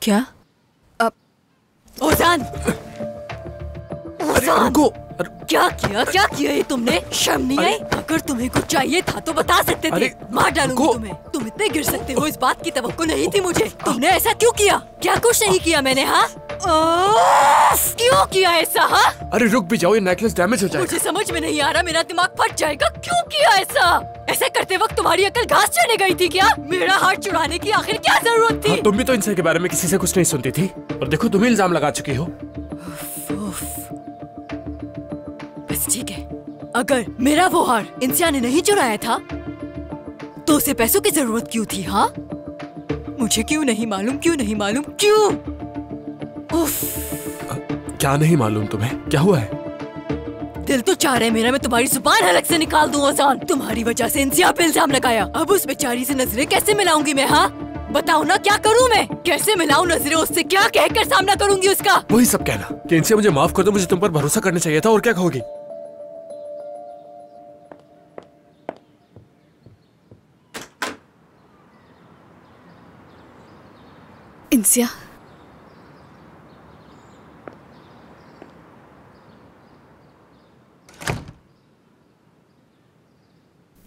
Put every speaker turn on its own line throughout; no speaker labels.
क्या?
ओजान,
रुको।
क्या किया ये तुमने? शर्म नहीं आई? अगर तुम्हें कुछ चाहिए था तो बता सकते थे। मार डालूंगी तुम्हें। तुम इतने गिर सकते हो, इस बात की तवक्को नहीं थी मुझे। तुमने ऐसा क्यों किया? क्या कुछ नहीं किया मैंने? हाँ, क्यों किया ऐसा? हाँ,
अरे रुक भी जाओ, ये नेकलेस डैमेज हो जाएगा।
मुझे समझ में नहीं आ रहा, मेरा दिमाग फट जाएगा। क्यों किया ऐसा? ऐसा करते वक्त तुम्हारी अकल घास चढ़ने गई थी क्या? मेरा हाथ चुराने की आखिर क्या जरूरत थी?
हाँ, तुम भी तो इंसान के बारे में किसी से कुछ नहीं सुनती थी, और देखो तुम ही इल्जाम लगा चुकी हो।
बस ठीक है, अगर मेरा वो हार इंसिया ने नहीं चुराया था तो उसे पैसों की जरूरत क्यों थी? हाँ, मुझे क्यों नहीं मालूम? क्यों?
क्या नहीं मालूम तुम्हें? क्या हुआ है?
दिल तो चाह रहा है मेरा मैं तुम्हारी जुबान हलक से निकाल दूं। ओजान, तुम्हारी वजह से इंसिया पे इल्जाम लगाया। अब उस बेचारी से नजरें कैसे मिलाऊंगी मैं? हाँ, बताओ ना, क्या करूं मैं? कैसे मिलाऊं नजरें उससे? क्या कहकर सामना करूंगी उसका?
वही सब कहना कि इंसिया मुझे माफ कर दो, मुझे तुम पर भरोसा करना चाहिए था। और क्या कहोगी?
इंसिया,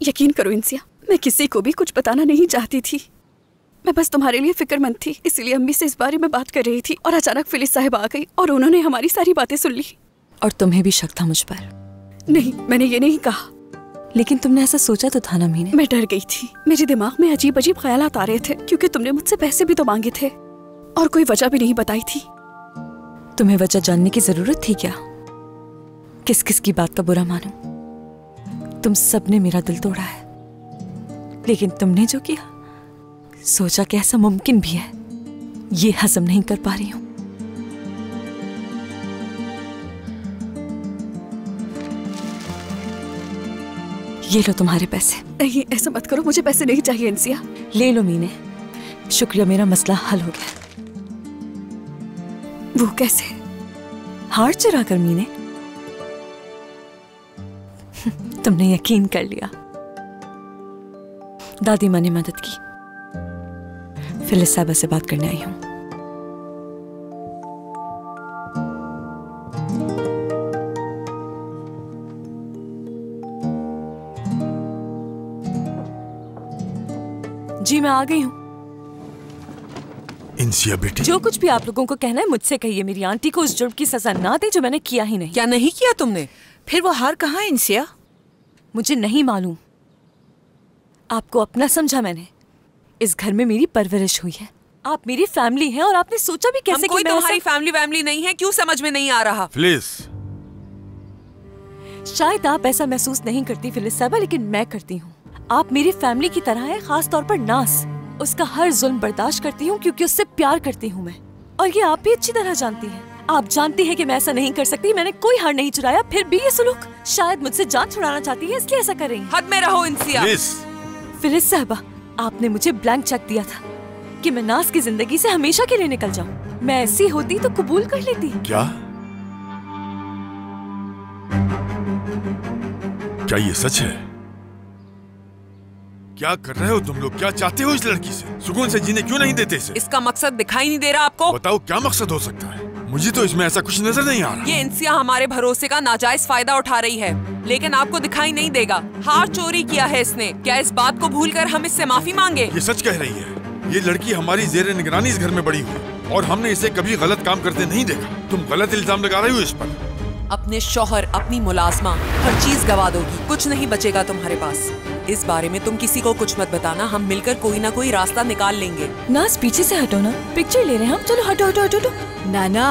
यकीन करो इंसिया, मैं किसी को भी कुछ बताना नहीं चाहती थी। मैं बस तुम्हारे लिए फिक्रमंद थी, इसीलिए अम्मी से इस बारे में बात कर रही थी और अचानक फिलिस साहिब आ गई और उन्होंने हमारी सारी बातें सुन ली।
और तुम्हें भी शक था मुझ पर?
नहीं, मैंने ये नहीं कहा।
लेकिन तुमने ऐसा सोचा तो था ना मीने।
मैं डर गई थी, मेरे दिमाग में अजीब अजीब ख्यालात आ रहे थे, क्योंकि तुमने मुझसे पैसे भी तो मांगे थे और कोई वजह भी नहीं बताई थी।
तुम्हें वजह जानने की जरूरत थी क्या? किस किस की बात का बुरा मानूं? तुम सबने मेरा दिल तोड़ा है, लेकिन तुमने जो किया, सोचा कि ऐसा मुमकिन भी है, ये हजम नहीं कर पा रही हूं। ये लो तुम्हारे पैसे।
नहीं, ऐसा मत करो, मुझे पैसे नहीं चाहिए इंसिया।
ले लो मीने, शुक्रिया, मेरा मसला हल हो गया।
वो कैसे?
हार चुरा कर मीने। तुमने यकीन कर लिया। दादी माँ ने मदद की। फिलिस साहबा से बात करने आई हूं। जी मैं आ गई हूँ।
इंसिया बेटी,
जो कुछ भी आप लोगों को कहना है मुझसे कहिए। मेरी आंटी को उस जुर्म की सजा ना दे जो मैंने किया ही नहीं।
क्या नहीं किया तुमने? फिर वो हार कहाँ है इंसिया?
मुझे नहीं मालूम। आपको अपना समझा मैंने। इस घर में मेरी परवरिश हुई है, आप मेरी फैमिली हैं और आपने सोचा भी कैसे कि
कोई तुम्हारी फैमिली नहीं है? क्यों समझ में नहीं आ रहा?
फिलिस,
शायद आप ऐसा महसूस नहीं करती फिलिस साहबा, लेकिन मैं करती हूँ। आप मेरी फैमिली की तरह है, खास तौर पर नास। उसका हर जुल्म बर्दाश्त करती हूँ क्योंकि उससे प्यार करती हूँ मैं, और ये आप भी अच्छी तरह जानती हैं। आप जानती हैं कि मैं ऐसा नहीं कर सकती। मैंने कोई हार नहीं चुराया, फिर भी ये सुलूक। शायद मुझसे जान छुड़ाना चाहती है, इसलिए ऐसा कर रही है।
हद में रहो इंसिया।
फिलिस साहबा, आपने मुझे ब्लैंक चेक दिया था कि मैं नास की जिंदगी से हमेशा के लिए निकल जाऊं। मैं ऐसी होती तो कबूल कर लेती।
क्या ये सच है? क्या कर रहे हो तुम लोग? क्या चाहते हो इस लड़की से? सुकून से जीने क्यों नहीं देते इसे?
इसका मकसद दिखाई नहीं दे रहा आपको?
बताओ क्या मकसद हो सकता है? मुझे तो इसमें ऐसा कुछ नजर नहीं आ रहा।
ये इंसिया हमारे भरोसे का नाजायज फायदा उठा रही है, लेकिन आपको दिखाई नहीं देगा। हार चोरी किया है इसने। क्या इस बात को भूलकर हम इससे माफी मांगे?
ये सच कह रही है। ये लड़की हमारी जेर निगरानी इस घर में बड़ी हुई और हमने इसे कभी गलत काम करते नहीं देखा। तुम गलत इल्जाम लगा रही हो इस पर।
अपने शौहर, अपनी मुलाजमा, हर चीज गवा दोगी, कुछ नहीं बचेगा तुम्हारे पास। इस बारे में तुम किसी को कुछ मत बताना, हम मिलकर कोई ना कोई रास्ता निकाल लेंगे।
नाज पीछे से हटो ना, पिक्चर ले रहे हैं हम। चलो हटो हटो हटो हटो।
नाना,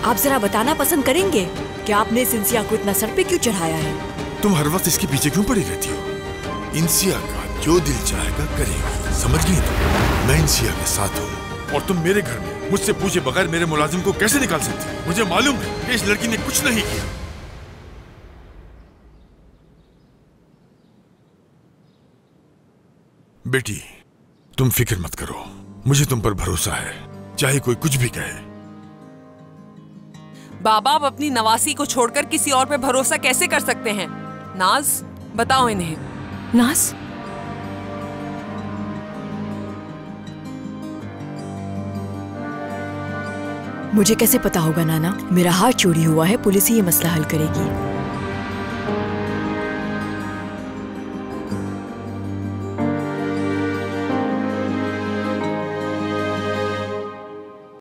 आप जरा बताना पसंद करेंगे कि आपने इस इंसिया को इतना सर पे क्यों चढ़ाया है?
तुम हर वक्त इसके पीछे क्यों पड़ी रहती हो? इंसिया का जो दिल चाहेगा करेगी, समझ गई तुम? मैं इंसिया के साथ हूँ और तुम मेरे घर में मुझसे पूछे बगैर मेरे मुलाजिम को कैसे निकाल सकती? मुझे मालूम है कि इस लड़की ने कुछ नहीं किया। बेटी, तुम फिक्र मत करो, मुझे तुम पर भरोसा है, चाहे कोई कुछ भी कहे।
बाबा, आप अपनी नवासी को छोड़कर किसी और पे भरोसा कैसे कर सकते हैं? नाज, बताओ इन्हें।
नाज,
मुझे कैसे पता होगा नाना? मेरा हाथ चोरी हुआ है, पुलिस ही ये मसला हल करेगी।